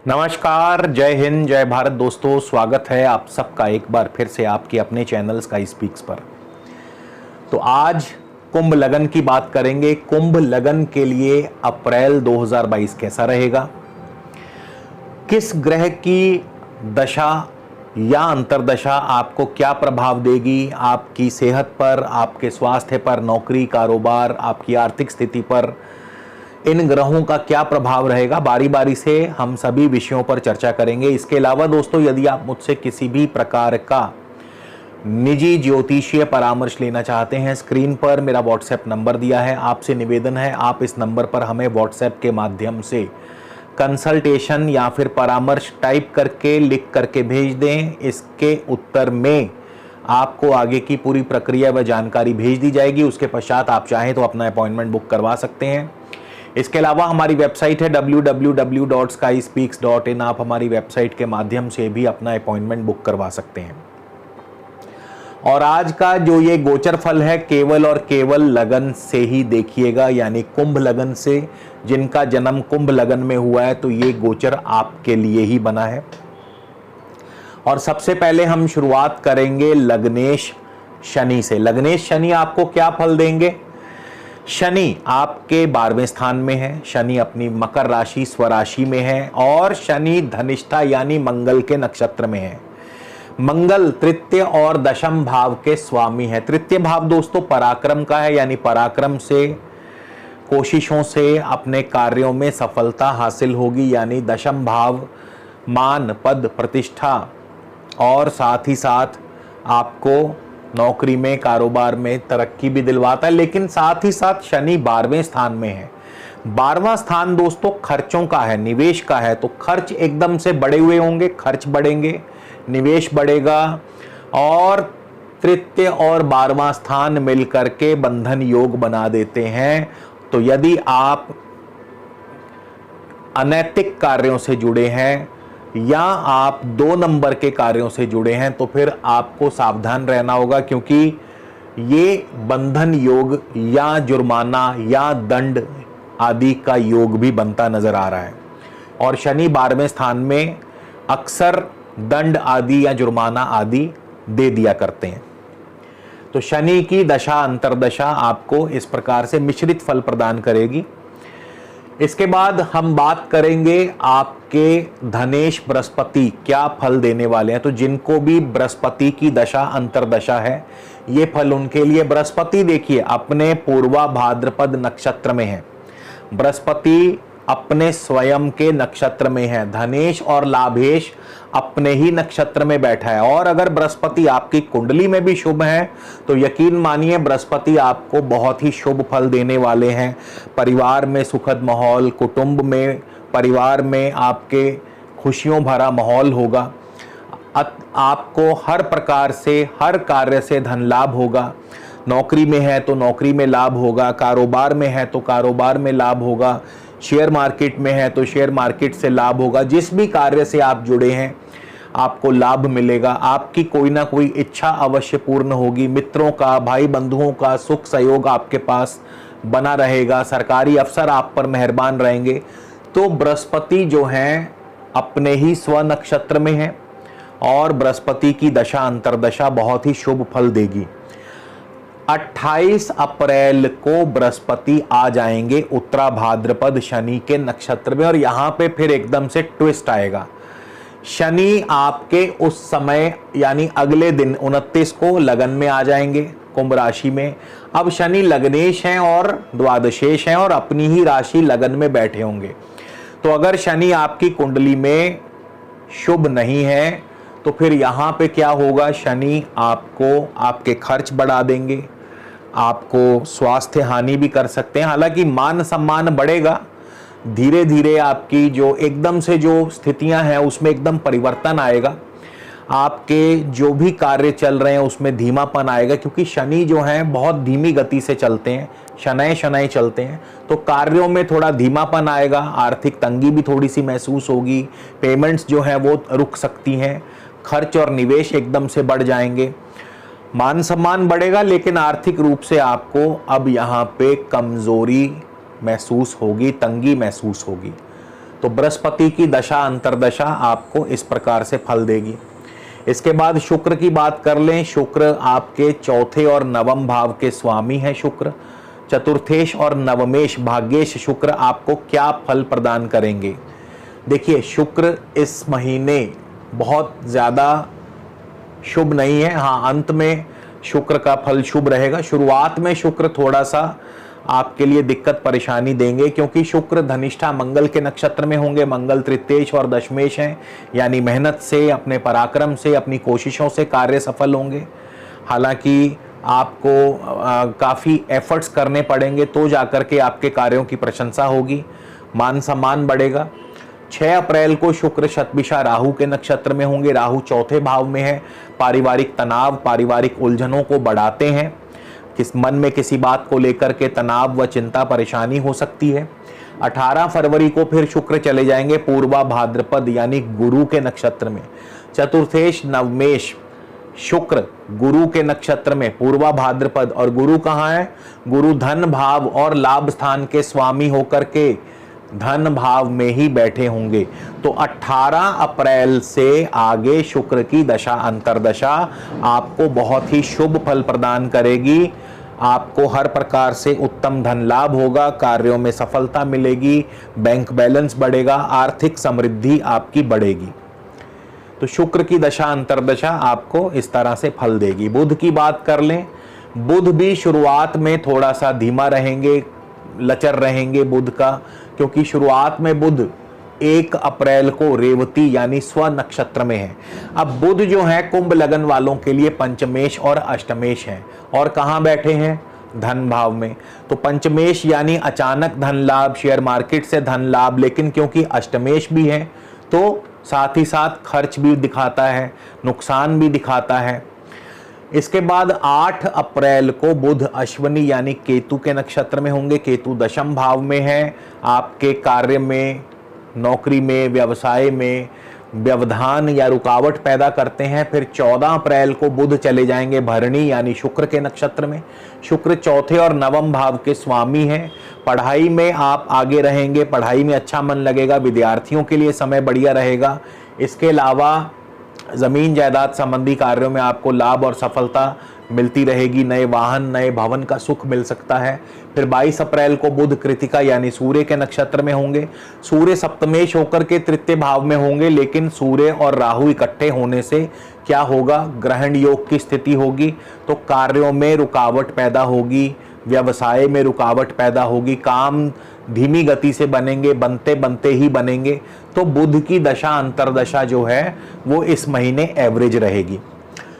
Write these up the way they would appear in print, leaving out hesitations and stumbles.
नमस्कार, जय हिंद, जय भारत दोस्तों। स्वागत है आप सबका एक बार फिर से आपके अपने चैनल स्काई स्पीक्स पर। तो आज कुंभ लगन की बात करेंगे। कुंभ लगन के लिए अप्रैल 2022 कैसा रहेगा, किस ग्रह की दशा या अंतर्दशा आपको क्या प्रभाव देगी, आपकी सेहत पर, आपके स्वास्थ्य पर, नौकरी, कारोबार, आपकी आर्थिक स्थिति पर इन ग्रहों का क्या प्रभाव रहेगा, बारी बारी से हम सभी विषयों पर चर्चा करेंगे। इसके अलावा दोस्तों, यदि आप मुझसे किसी भी प्रकार का निजी ज्योतिषीय परामर्श लेना चाहते हैं, स्क्रीन पर मेरा व्हाट्सएप नंबर दिया है। आपसे निवेदन है, आप इस नंबर पर हमें व्हाट्सएप के माध्यम से कंसल्टेशन या फिर परामर्श टाइप करके लिख करके भेज दें। इसके उत्तर में आपको आगे की पूरी प्रक्रिया व जानकारी भेज दी जाएगी। उसके पश्चात आप चाहें तो अपना अपॉइंटमेंट बुक करवा सकते हैं। इसके अलावा हमारी वेबसाइट है www.skyspeaks.in। आप हमारी वेबसाइट के माध्यम से भी अपना अपॉइंटमेंट बुक करवा सकते हैं। और आज का जो ये गोचर फल है, केवल और केवल लगन से ही देखिएगा, यानी कुंभ लगन से। जिनका जन्म कुंभ लगन में हुआ है तो ये गोचर आपके लिए ही बना है। और सबसे पहले हम शुरुआत करेंगे लग्नेश शनि से। लग्नेश शनि आपको क्या फल देंगे? शनि आपके 12वें स्थान में है, शनि अपनी मकर राशि स्वराशि में है, और शनि धनिष्ठा यानी मंगल के नक्षत्र में है। मंगल तृतीय और दशम भाव के स्वामी है। तृतीय भाव दोस्तों पराक्रम का है, यानी पराक्रम से, कोशिशों से अपने कार्यों में सफलता हासिल होगी। यानी दशम भाव मान, पद, प्रतिष्ठा और साथ ही साथ आपको नौकरी में, कारोबार में तरक्की भी दिलवाता है। लेकिन साथ ही साथ शनि 12वें स्थान में है। 12वां स्थान दोस्तों खर्चों का है, निवेश का है। तो खर्च एकदम से बढ़े हुए होंगे, खर्च बढ़ेंगे, निवेश बढ़ेगा। और तृतीय और 12वां स्थान मिलकर के बंधन योग बना देते हैं। तो यदि आप अनैतिक कार्यों से जुड़े हैं या आप 2 नंबर के कार्यों से जुड़े हैं तो फिर आपको सावधान रहना होगा, क्योंकि ये बंधन योग या जुर्माना या दंड आदि का योग भी बनता नजर आ रहा है। और शनि 12वें स्थान में अक्सर दंड आदि या जुर्माना आदि दे दिया करते हैं। तो शनि की दशा अंतर्दशा आपको इस प्रकार से मिश्रित फल प्रदान करेगी। इसके बाद हम बात करेंगे आपके धनेश बृहस्पति क्या फल देने वाले हैं। तो जिनको भी बृहस्पति की दशा अंतर्दशा है, ये फल उनके लिए। बृहस्पति देखिए अपने पूर्वा भाद्रपद नक्षत्र में है, बृहस्पति अपने स्वयं के नक्षत्र में है। धनेश और लाभेश अपने ही नक्षत्र में बैठा है। और अगर बृहस्पति आपकी कुंडली में भी शुभ है तो यकीन मानिए बृहस्पति आपको बहुत ही शुभ फल देने वाले हैं। परिवार में सुखद माहौल, कुटुंब में, परिवार में आपके खुशियों भरा माहौल होगा। आपको हर प्रकार से, हर कार्य से धन लाभ होगा। नौकरी में है तो नौकरी में लाभ होगा, कारोबार में है तो कारोबार में लाभ होगा, शेयर मार्केट में है तो शेयर मार्केट से लाभ होगा। जिस भी कार्य से आप जुड़े हैं आपको लाभ मिलेगा। आपकी कोई ना कोई इच्छा अवश्य पूर्ण होगी। मित्रों का, भाई बंधुओं का सुख सहयोग आपके पास बना रहेगा। सरकारी अफसर आप पर मेहरबान रहेंगे। तो बृहस्पति जो हैं अपने ही स्व नक्षत्र में है और बृहस्पति की दशा अंतर्दशा बहुत ही शुभ फल देगी। 28 अप्रैल को बृहस्पति आ जाएंगे उत्तरा भाद्रपद शनि के नक्षत्र में। और यहां पे फिर एकदम से ट्विस्ट आएगा। शनि आपके उस समय यानी अगले दिन 29 को लगन में आ जाएंगे, कुंभ राशि में। अब शनि लग्नेश हैं और द्वादशेश हैं और अपनी ही राशि लगन में बैठे होंगे। तो अगर शनि आपकी कुंडली में शुभ नहीं है तो फिर यहां पे क्या होगा? शनि आपको आपके खर्च बढ़ा देंगे, आपको स्वास्थ्य हानि भी कर सकते हैं। हालांकि मान सम्मान बढ़ेगा, धीरे धीरे आपकी जो एकदम से जो स्थितियां हैं उसमें एकदम परिवर्तन आएगा। आपके जो भी कार्य चल रहे हैं उसमें धीमापन आएगा, क्योंकि शनि जो हैं बहुत धीमी गति से चलते हैं, शनय शनय चलते हैं। तो कार्यों में थोड़ा धीमापन आएगा, आर्थिक तंगी भी थोड़ी सी महसूस होगी, पेमेंट्स जो हैं वो रुक सकती हैं, खर्च और निवेश एकदम से बढ़ जाएंगे, मान सम्मान बढ़ेगा। लेकिन आर्थिक रूप से आपको अब यहाँ पे कमजोरी महसूस होगी, तंगी महसूस होगी। तो बृहस्पति की दशा अंतर्दशा आपको इस प्रकार से फल देगी। इसके बाद शुक्र की बात कर लें। शुक्र आपके चौथे और नवम भाव के स्वामी हैं। शुक्र चतुर्थेश और नवमेश भाग्येश शुक्र आपको क्या फल प्रदान करेंगे। देखिए, शुक्र इस महीने बहुत ज़्यादा शुभ नहीं है। हाँ, अंत में शुक्र का फल शुभ रहेगा। शुरुआत में शुक्र थोड़ा सा आपके लिए दिक्कत परेशानी देंगे, क्योंकि शुक्र धनिष्ठा मंगल के नक्षत्र में होंगे। मंगल तृतीयेश और दशमेश हैं, यानी मेहनत से, अपने पराक्रम से, अपनी कोशिशों से कार्य सफल होंगे। हालांकि आपको काफ़ी एफर्ट्स करने पड़ेंगे तो जाकर के आपके कार्यों की प्रशंसा होगी, मान सम्मान बढ़ेगा। 6 अप्रैल को शुक्र शतभिषा राहु के नक्षत्र में होंगे। राहु चौथे भाव में है। पारिवारिक तनाव, पारिवारिक उलझनों को बढ़ाते हैं। किस मन में किसी बात को लेकर के तनाव व चिंता परेशानी हो सकती है। 18 फरवरी को फिर शुक्र चले जाएंगे पूर्वा भाद्रपद यानी गुरु के नक्षत्र में। चतुर्थेश नवमेश शुक्र गुरु के नक्षत्र में पूर्वा भाद्रपद, और गुरु कहाँ है? गुरु धन भाव और लाभ स्थान के स्वामी होकर के धन भाव में ही बैठे होंगे। तो 18 अप्रैल से आगे शुक्र की दशा अंतर्दशा आपको बहुत ही शुभ फल प्रदान करेगी। आपको हर प्रकार से उत्तम धन लाभ होगा, कार्यों में सफलता मिलेगी, बैंक बैलेंस बढ़ेगा, आर्थिक समृद्धि आपकी बढ़ेगी। तो शुक्र की दशा अंतर्दशा आपको इस तरह से फल देगी। बुध की बात कर लें। बुध भी शुरुआत में थोड़ा सा धीमा रहेंगे, लचर रहेंगे बुध का, क्योंकि शुरुआत में बुध 1 अप्रैल को रेवती यानी स्व नक्षत्र में है। अब बुध जो है कुंभ लगन वालों के लिए पंचमेश और अष्टमेश हैं, और कहाँ बैठे हैं? धन भाव में। तो पंचमेश यानी अचानक धन लाभ, शेयर मार्केट से धन लाभ, लेकिन क्योंकि अष्टमेश भी है तो साथ ही साथ खर्च भी दिखाता है, नुकसान भी दिखाता है। इसके बाद 8 अप्रैल को बुध अश्विनी यानी केतु के नक्षत्र में होंगे। केतु दशम भाव में है। आपके कार्य में, नौकरी में, व्यवसाय में व्यवधान या रुकावट पैदा करते हैं। फिर 14 अप्रैल को बुध चले जाएंगे भरणी यानी शुक्र के नक्षत्र में। शुक्र चौथे और नवम भाव के स्वामी हैं। पढ़ाई में आप आगे रहेंगे, पढ़ाई में अच्छा मन लगेगा, विद्यार्थियों के लिए समय बढ़िया रहेगा। इसके अलावा ज़मीन जायदाद संबंधी कार्यों में आपको लाभ और सफलता मिलती रहेगी। नए वाहन, नए भवन का सुख मिल सकता है। फिर 22 अप्रैल को बुध कृतिका यानी सूर्य के नक्षत्र में होंगे। सूर्य सप्तमेश होकर के तृतीय भाव में होंगे, लेकिन सूर्य और राहु इकट्ठे होने से क्या होगा? ग्रहण योग की स्थिति होगी। तो कार्यों में रुकावट पैदा होगी, व्यवसाय में रुकावट पैदा होगी, काम धीमी गति से बनेंगे, बनते बनते ही बनेंगे। तो बुध की दशा अंतर्दशा जो है वो इस महीने एवरेज रहेगी।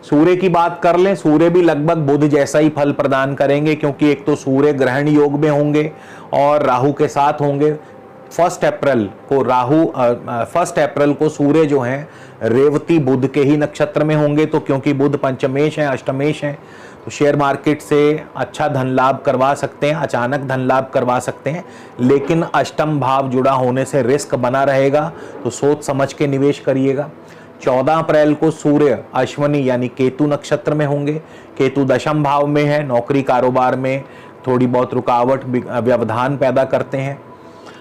सूर्य की बात कर लें। सूर्य भी लगभग बुध जैसा ही फल प्रदान करेंगे, क्योंकि एक तो सूर्य ग्रहण योग में होंगे और राहु के साथ होंगे। 1 अप्रैल को सूर्य जो है रेवती बुध के ही नक्षत्र में होंगे। तो क्योंकि बुध पंचमेश है, अष्टमेश है, तो शेयर मार्केट से अच्छा धन लाभ करवा सकते हैं, अचानक धन लाभ करवा सकते हैं, लेकिन अष्टम भाव जुड़ा होने से रिस्क बना रहेगा, तो सोच समझ के निवेश करिएगा। 14 अप्रैल को सूर्य अश्विनी यानी केतु नक्षत्र में होंगे। केतु दशम भाव में है। नौकरी कारोबार में थोड़ी बहुत रुकावट, व्यवधान पैदा करते हैं।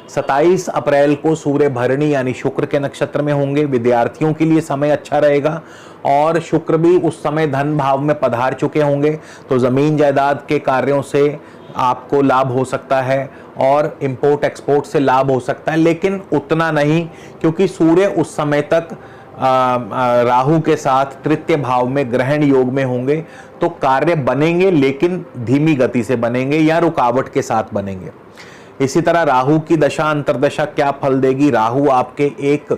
27 अप्रैल को सूर्य भरणी यानी शुक्र के नक्षत्र में होंगे। विद्यार्थियों के लिए समय अच्छा रहेगा, और शुक्र भी उस समय धन भाव में पधार चुके होंगे। तो ज़मीन जायदाद के कार्यों से आपको लाभ हो सकता है, और इंपोर्ट एक्सपोर्ट से लाभ हो सकता है, लेकिन उतना नहीं, क्योंकि सूर्य उस समय तक राहु के साथ तृतीय भाव में ग्रहण योग में होंगे। तो कार्य बनेंगे, लेकिन धीमी गति से बनेंगे या रुकावट के साथ बनेंगे। इसी तरह राहु की दशा अंतर्दशा क्या फल देगी? राहु आपके 1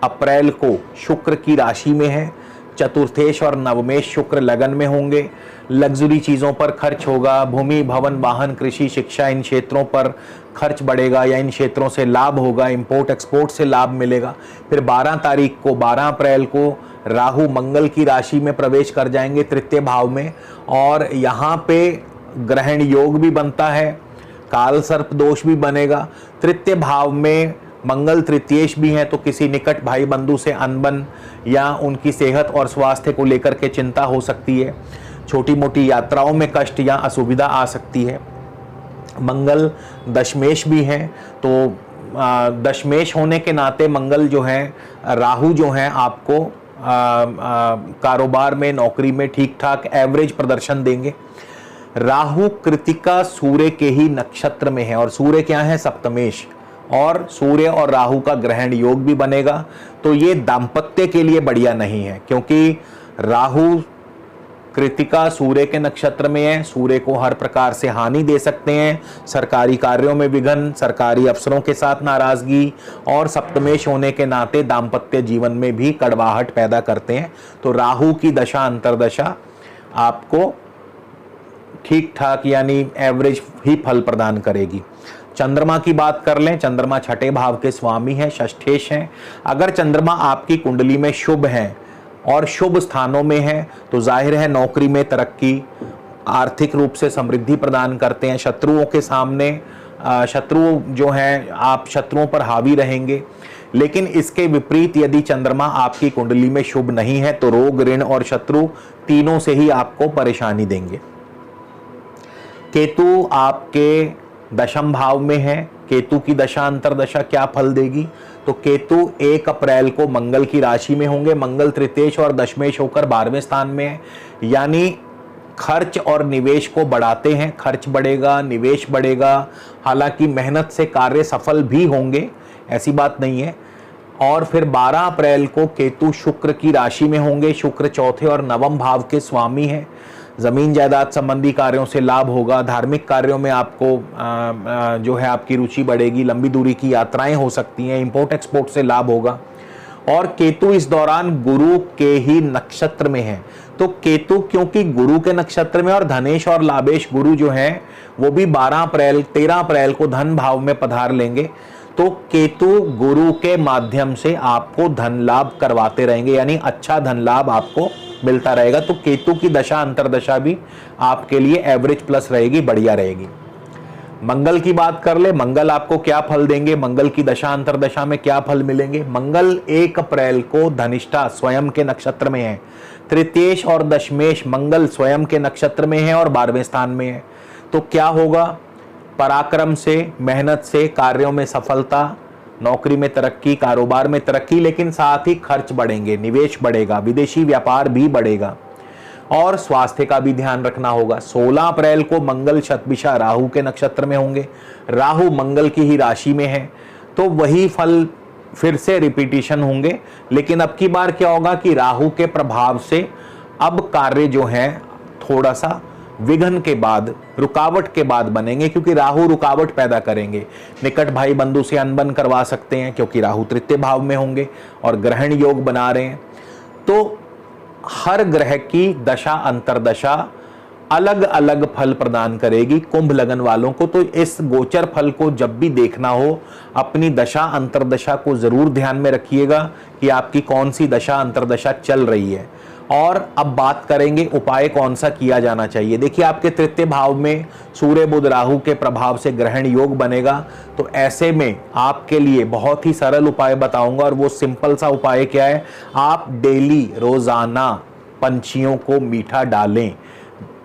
अप्रैल को शुक्र की राशि में है। चतुर्थेश और नवमेश शुक्र लगन में होंगे। लग्जरी चीज़ों पर खर्च होगा, भूमि, भवन, वाहन, कृषि, शिक्षा, इन क्षेत्रों पर खर्च बढ़ेगा या इन क्षेत्रों से लाभ होगा, इंपोर्ट एक्सपोर्ट से लाभ मिलेगा। फिर 12 अप्रैल को राहु मंगल की राशि में प्रवेश कर जाएंगे तृतीय भाव में, और यहाँ पे ग्रहण योग भी बनता है, काल सर्प दोष भी बनेगा। तृतीय भाव में मंगल तृतीयेश भी हैं, तो किसी निकट भाई बंधु से अनबन या उनकी सेहत और स्वास्थ्य को लेकर के चिंता हो सकती है। छोटी मोटी यात्राओं में कष्ट या असुविधा आ सकती है। मंगल दशमेश भी हैं, तो दशमेश होने के नाते मंगल जो है, राहु जो है आपको कारोबार में, नौकरी में ठीक ठाक एवरेज प्रदर्शन देंगे। राहु कृतिका सूर्य के ही नक्षत्र में है और सूर्य क्या है, सप्तमेश, और सूर्य और राहु का ग्रहण योग भी बनेगा। तो ये दाम्पत्य के लिए बढ़िया नहीं है, क्योंकि राहु कृतिका सूर्य के नक्षत्र में है। सूर्य को हर प्रकार से हानि दे सकते हैं, सरकारी कार्यों में विघ्न, सरकारी अफसरों के साथ नाराजगी, और सप्तमेश होने के नाते दाम्पत्य जीवन में भी कड़वाहट पैदा करते हैं। तो राहु की दशा अंतरदशा आपको ठीक ठाक यानी एवरेज ही फल प्रदान करेगी। चंद्रमा की बात कर लें, चंद्रमा छठे भाव के स्वामी है, षष्ठेश हैं। अगर चंद्रमा आपकी कुंडली में शुभ है और शुभ स्थानों में है तो जाहिर है नौकरी में तरक्की, आर्थिक रूप से समृद्धि प्रदान करते हैं। शत्रुओं के सामने शत्रु जो हैं, आप शत्रुओं पर हावी रहेंगे। लेकिन इसके विपरीत यदि चंद्रमा आपकी कुंडली में शुभ नहीं है तो रोग, ऋण और शत्रु तीनों से ही आपको परेशानी देंगे। केतु आपके दशम भाव में है। केतु की दशा अंतरदशा क्या फल देगी? तो केतु 1 अप्रैल को मंगल की राशि में होंगे। मंगल तृतीयेश और दशमेश होकर 12वें स्थान में है, यानी खर्च और निवेश को बढ़ाते हैं। खर्च बढ़ेगा, निवेश बढ़ेगा। हालांकि मेहनत से कार्य सफल भी होंगे, ऐसी बात नहीं है। और फिर 12 अप्रैल को केतु शुक्र की राशि में होंगे। शुक्र चौथे और नवम भाव के स्वामी हैं। ज़मीन जायदाद संबंधी कार्यों से लाभ होगा। धार्मिक कार्यों में आपको जो है आपकी रुचि बढ़ेगी। लंबी दूरी की यात्राएं हो सकती हैं। इंपोर्ट एक्सपोर्ट से लाभ होगा। और केतु इस दौरान गुरु के ही नक्षत्र में है। तो केतु क्योंकि गुरु के नक्षत्र में, और धनेश और लाभेश गुरु जो है वो भी 13 अप्रैल को धन भाव में पधार लेंगे। तो केतु गुरु के माध्यम से आपको धन लाभ करवाते रहेंगे, यानी अच्छा धन लाभ आपको मिलता रहेगा। तो केतु की दशा अंतरदशा भी आपके लिए एवरेज प्लस रहेगी, बढ़िया रहेगी। मंगल की बात कर ले, मंगल आपको क्या फल देंगे? मंगल की दशा अंतरदशा में क्या फल मिलेंगे? मंगल 1 अप्रैल को धनिष्ठा स्वयं के नक्षत्र में है। तृतीयेश और दशमेश मंगल स्वयं के नक्षत्र में है और 12वें स्थान में है। तो क्या होगा? पराक्रम से, मेहनत से कार्यों में सफलता, नौकरी में तरक्की, कारोबार में तरक्की, लेकिन साथ ही खर्च बढ़ेंगे, निवेश बढ़ेगा, विदेशी व्यापार भी बढ़ेगा। और स्वास्थ्य का भी ध्यान रखना होगा। 16 अप्रैल को मंगल शतभिषा राहु के नक्षत्र में होंगे। राहु मंगल की ही राशि में है, तो वही फल फिर से रिपीटिशन होंगे। लेकिन अब की बार क्या होगा कि राहु के प्रभाव से अब कार्य जो है थोड़ा सा विघ्न के बाद, रुकावट के बाद बनेंगे, क्योंकि राहु रुकावट पैदा करेंगे। निकट भाई बंधु से अनबन करवा सकते हैं, क्योंकि राहु तृतीय भाव में होंगे और ग्रहण योग बना रहे हैं। तो हर ग्रह की दशा अंतरदशा अलग अलग फल प्रदान करेगी कुंभ लगन वालों को। तो इस गोचर फल को जब भी देखना हो, अपनी दशा अंतरदशा को जरूर ध्यान में रखिएगा कि आपकी कौन सी दशा अंतरदशा चल रही है। और अब बात करेंगे उपाय कौन सा किया जाना चाहिए। देखिए, आपके तृतीय भाव में सूर्य बुध राहु के प्रभाव से ग्रहण योग बनेगा। तो ऐसे में आपके लिए बहुत ही सरल उपाय बताऊंगा, और वो सिंपल सा उपाय क्या है? आप डेली, रोजाना पंछियों को मीठा डालें।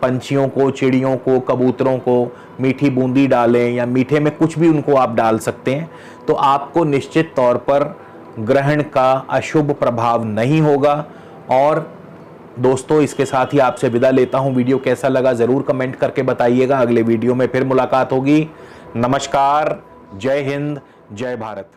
पंछियों को, चिड़ियों को, कबूतरों को मीठी बूंदी डालें, या मीठे में कुछ भी उनको आप डाल सकते हैं। तो आपको निश्चित तौर पर ग्रहण का अशुभ प्रभाव नहीं होगा। और दोस्तों, इसके साथ ही आपसे विदा लेता हूं। वीडियो कैसा लगा जरूर कमेंट करके बताइएगा। अगले वीडियो में फिर मुलाकात होगी। नमस्कार, जय हिंद, जय भारत।